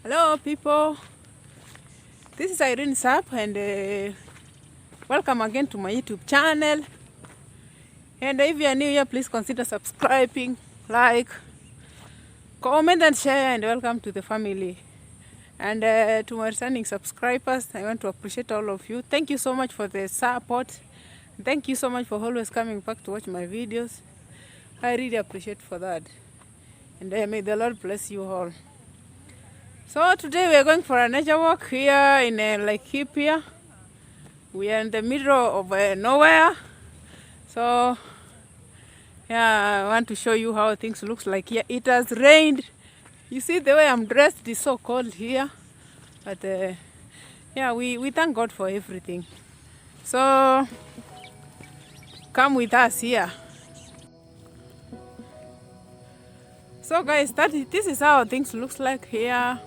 Hello people, this is IreneZab and welcome again to my YouTube channel. And if you are new here, please consider subscribing, like, comment and share, and welcome to the family. And to my returning subscribers, I want to appreciate all of you. Thank you so much for the support. Thank you so much for always coming back to watch my videos. I really appreciate for that. And may the Lord bless you all. So today we are going for a nature walk here in Laikipia. We are in the middle of nowhere. So yeah, I want to show you how things looks like here. It has rained. You see the way I'm dressed is so cold here. But yeah, we thank God for everything. So come with us here. So guys, this is how things looks like here.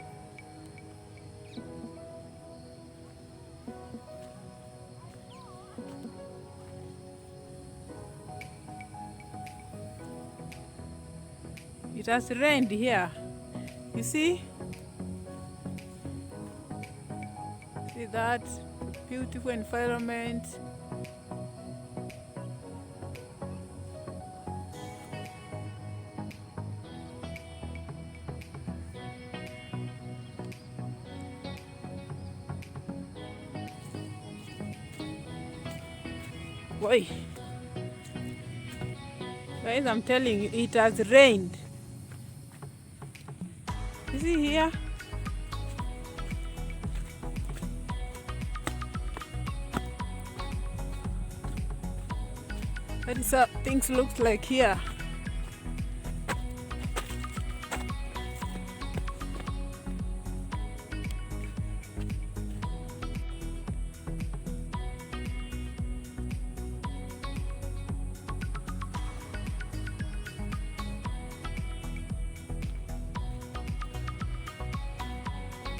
It has rained here. You see? See that beautiful environment. Boy. Guys, I'm telling you, it has rained. You see here? That is how things look like here.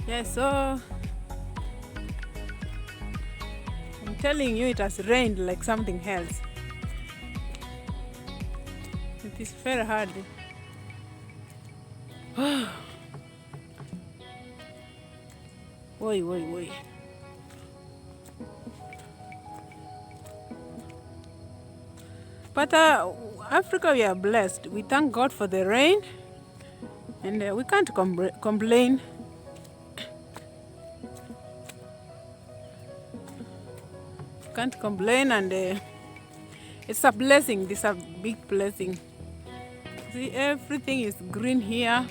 Yeah, so I'm telling you, it has rained like something else. It is very hard. Woi. But Africa, we are blessed. We thank God for the rain, and we can't complain. Can't complain, and it's a blessing. This is a big blessing. See, everything is green here.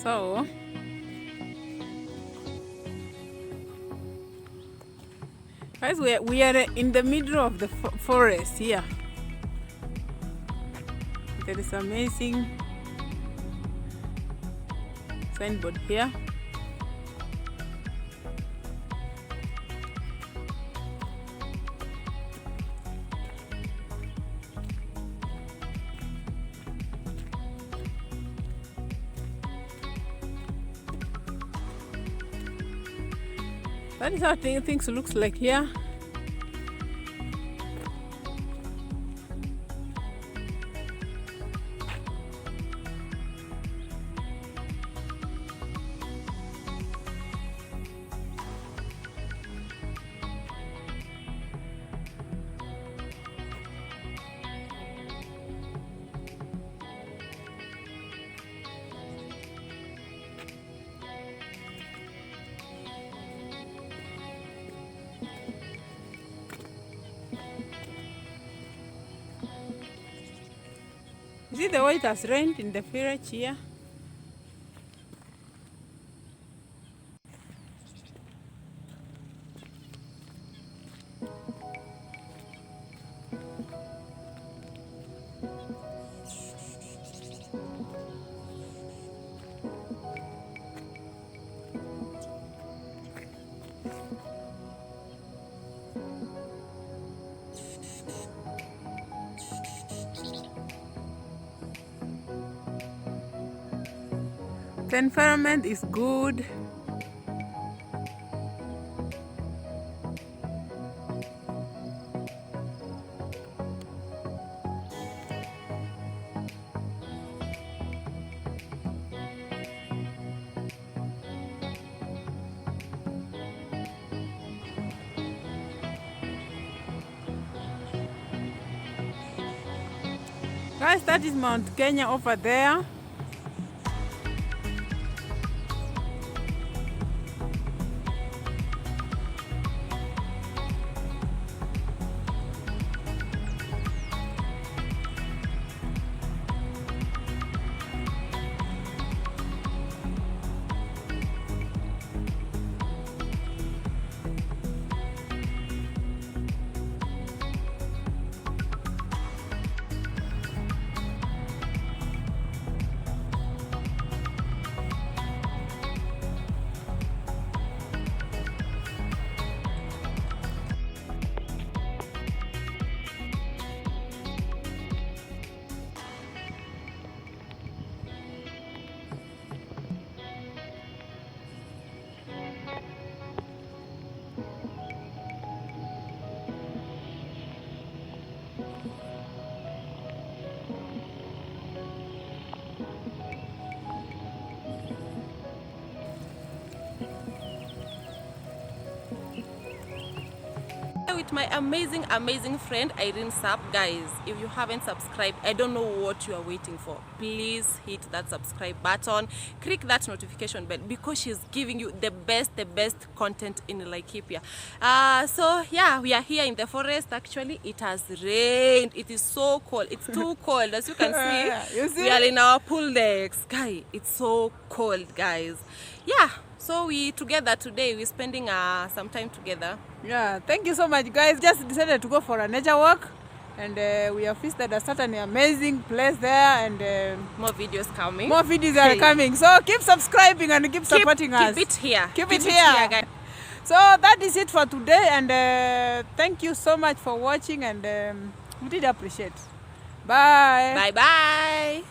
So guys, we are in the middle of the forest here. There is amazing signboard here. That is how things looks like here. You see the way it has rained in the village here? The environment is good. Guys, that is Mount Kenya over there. With my amazing friend IreneZab. Guys, if you haven't subscribed, I don't know what you are waiting for. Please hit that subscribe button, click that notification bell, because she's giving you the best content in Laikipia. So yeah, we are here in the forest. Actually, it has rained. It is so cold. It's too cold, as you can see. You see? We are in our pool decks. Guy, it's so cold, guys. Yeah, so we together today, we're spending some time together. Yeah, thank you so much, guys. Just decided to go for a nature walk, and we have visited a certain amazing place there, and More videos coming. more videos are coming. So keep subscribing and keep supporting us. Keep it here. Keep it here, guys. So that is it for today, and thank you so much for watching, and we did appreciate. Bye. Bye.